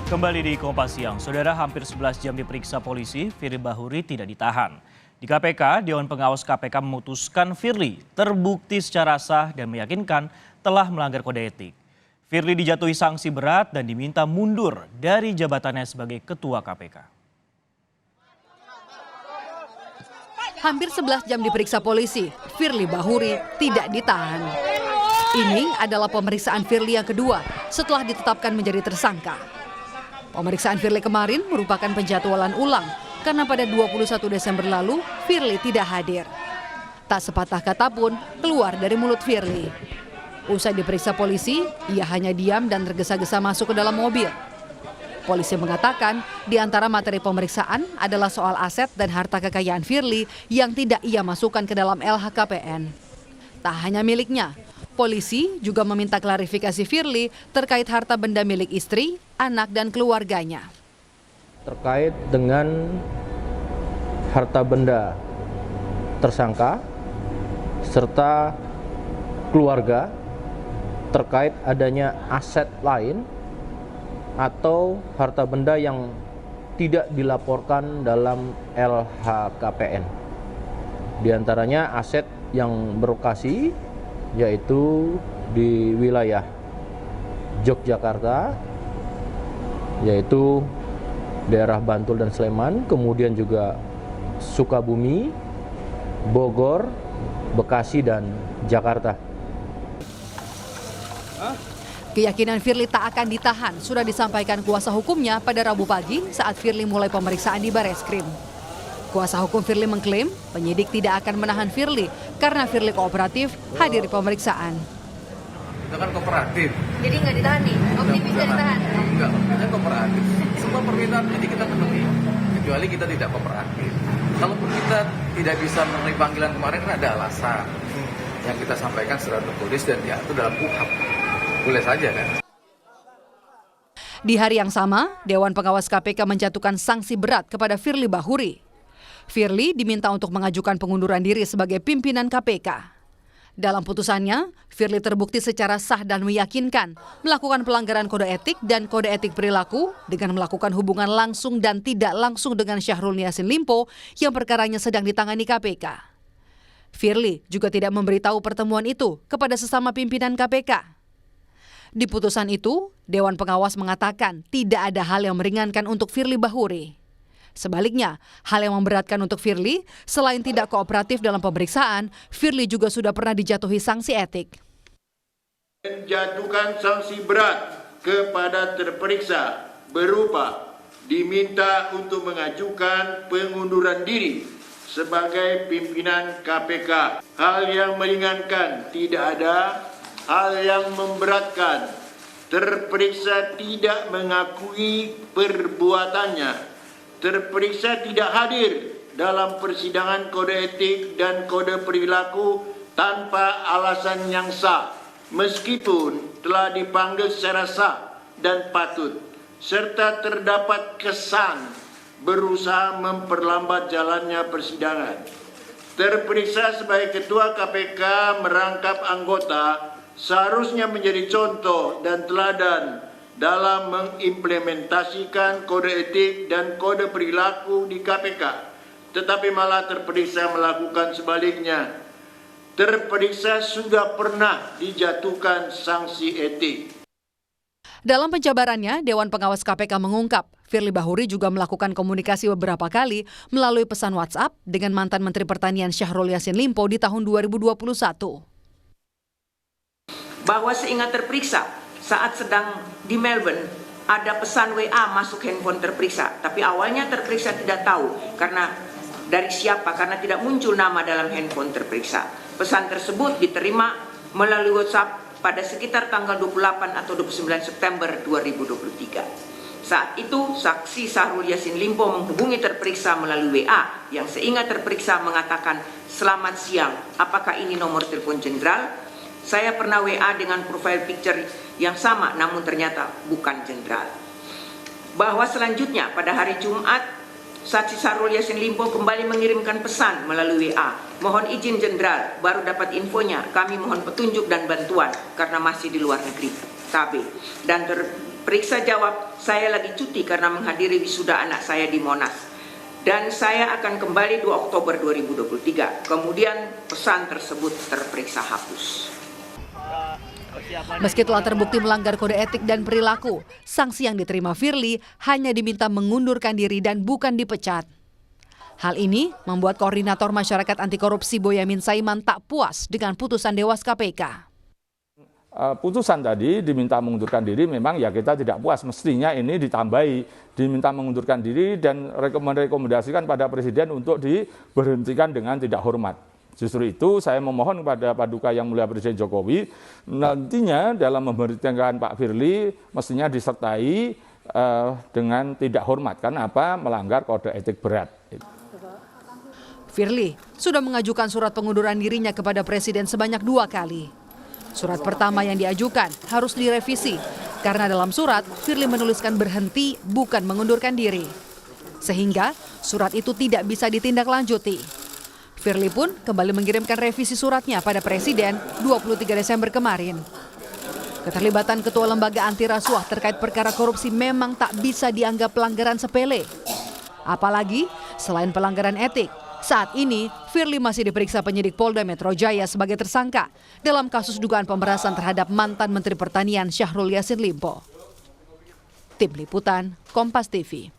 Kembali di Kompas Siang, saudara, hampir 11 jam diperiksa polisi, Firly Bahuri tidak ditahan. Di KPK, Dewan Pengawas KPK memutuskan Firly terbukti secara sah dan meyakinkan telah melanggar kode etik. Firly dijatuhi sanksi berat dan diminta mundur dari jabatannya sebagai Ketua KPK. Hampir 11 jam diperiksa polisi, Firly Bahuri tidak ditahan. Ini adalah pemeriksaan Firly yang kedua setelah ditetapkan menjadi tersangka. Pemeriksaan Firly kemarin merupakan penjadwalan ulang karena pada 21 Desember lalu Firly tidak hadir. Tak sepatah kata pun keluar dari mulut Firly. Usai diperiksa polisi, ia hanya diam dan tergesa-gesa masuk ke dalam mobil. Polisi mengatakan di antara materi pemeriksaan adalah soal aset dan harta kekayaan Firly yang tidak ia masukkan ke dalam LHKPN. Tak hanya miliknya, polisi juga meminta klarifikasi Firly terkait harta benda milik istri, anak, dan keluarganya. Terkait dengan harta benda tersangka serta keluarga terkait adanya aset lain atau harta benda yang tidak dilaporkan dalam LHKPN. Di antaranya aset yang berlokasi yaitu di wilayah Yogyakarta, yaitu daerah Bantul dan Sleman, kemudian juga Sukabumi, Bogor, Bekasi, dan Jakarta. Keyakinan Firly tak akan ditahan sudah disampaikan kuasa hukumnya pada Rabu pagi saat Firly mulai pemeriksaan di Bareskrim. Kuasa hukum Firly mengklaim penyidik tidak akan menahan Firly karena Firly kooperatif hadir di pemeriksaan. Kita kan kooperatif. Jadi nggak ditahan nih? Optimis nggak ditahan? Enggak, kita kooperatif. Semua permintaan penyidik kita penuhi, kecuali kita tidak kooperatif. Kalaupun kita tidak bisa memenuhi panggilan kemarin, kan ada alasan yang kita sampaikan secara tertulis dan diatur dalam KUHP. Boleh saja kan? Di hari yang sama, Dewan Pengawas KPK menjatuhkan sanksi berat kepada Firly Bahuri. Firly diminta untuk mengajukan pengunduran diri sebagai pimpinan KPK. Dalam putusannya, Firly terbukti secara sah dan meyakinkan melakukan pelanggaran kode etik dan kode etik perilaku dengan melakukan hubungan langsung dan tidak langsung dengan Syahrul Yassin Limpo yang perkaranya sedang ditangani KPK. Firly juga tidak memberitahu pertemuan itu kepada sesama pimpinan KPK. Di putusan itu, Dewan Pengawas mengatakan tidak ada hal yang meringankan untuk Firly Bahuri. Sebaliknya, hal yang memberatkan untuk Firly, selain tidak kooperatif dalam pemeriksaan, Firly juga sudah pernah dijatuhi sanksi etik. Menjatuhkan sanksi berat kepada terperiksa berupa diminta untuk mengajukan pengunduran diri sebagai pimpinan KPK. Hal yang meringankan tidak ada, hal yang memberatkan terperiksa tidak mengakui perbuatannya. Terperiksa tidak hadir dalam persidangan kode etik dan kode perilaku tanpa alasan yang sah, meskipun telah dipanggil secara sah dan patut, serta terdapat kesan berusaha memperlambat jalannya persidangan. Terperiksa sebagai Ketua KPK merangkap anggota seharusnya menjadi contoh dan teladan dalam mengimplementasikan kode etik dan kode perilaku di KPK, tetapi malah terperiksa melakukan sebaliknya. Terperiksa sudah pernah dijatuhkan sanksi etik. Dalam penjabarannya, Dewan Pengawas KPK mengungkap, Firly Bahuri juga melakukan komunikasi beberapa kali melalui pesan WhatsApp dengan mantan Menteri Pertanian Syahrul Yassin Limpo di tahun 2021. Bahwa seingat terperiksa, saat sedang di Melbourne, ada pesan WA masuk handphone terperiksa. Tapi awalnya terperiksa tidak tahu karena dari siapa, karena tidak muncul nama dalam handphone terperiksa. Pesan tersebut diterima melalui WhatsApp pada sekitar tanggal 28 atau 29 September 2023. Saat itu, saksi Syahrul Yassin Limpo menghubungi terperiksa melalui WA yang seingat terperiksa mengatakan, "Selamat siang, apakah ini nomor telepon jenderal? Saya pernah WA dengan profile picture yang sama, namun ternyata bukan jenderal." Bahwa selanjutnya pada hari Jumat, saksi Syahrul Yassin Limpo kembali mengirimkan pesan melalui WA, "Mohon izin jenderal, baru dapat infonya, kami mohon petunjuk dan bantuan karena masih di luar negeri, KB." Dan Terperiksa jawab, saya lagi cuti karena menghadiri wisuda anak saya di Monas. Dan saya akan kembali 2 Oktober 2023. Kemudian pesan tersebut terperiksa hapus. Meski telah terbukti melanggar kode etik dan perilaku, sanksi yang diterima Firly hanya diminta mengundurkan diri dan bukan dipecat. Hal ini membuat Koordinator Masyarakat Anti Korupsi Boyamin Saiman tak puas dengan putusan Dewas KPK. Putusan tadi diminta mengundurkan diri, memang ya kita tidak puas. Mestinya ini ditambahi, diminta mengundurkan diri dan merekomendasikan pada Presiden untuk diberhentikan dengan tidak hormat. Justru itu saya memohon kepada Paduka Yang Mulia Presiden Jokowi, nantinya dalam memberhentikan Pak Firly mestinya disertai dengan tidak hormat. Karena apa? Melanggar kode etik berat. Firly sudah mengajukan surat pengunduran dirinya kepada Presiden sebanyak 2 kali. Surat pertama yang diajukan harus direvisi karena dalam surat Firly menuliskan berhenti bukan mengundurkan diri. Sehingga surat itu tidak bisa ditindaklanjuti. Firly pun kembali mengirimkan revisi suratnya pada Presiden 23 Desember kemarin. Keterlibatan Ketua Lembaga Anti Rasuah terkait perkara korupsi memang tak bisa dianggap pelanggaran sepele. Apalagi selain pelanggaran etik, saat ini Firly masih diperiksa penyidik Polda Metro Jaya sebagai tersangka dalam kasus dugaan pemerasan terhadap mantan Menteri Pertanian Syahrul Yassin Limpo. Tim Liputan, Kompas TV.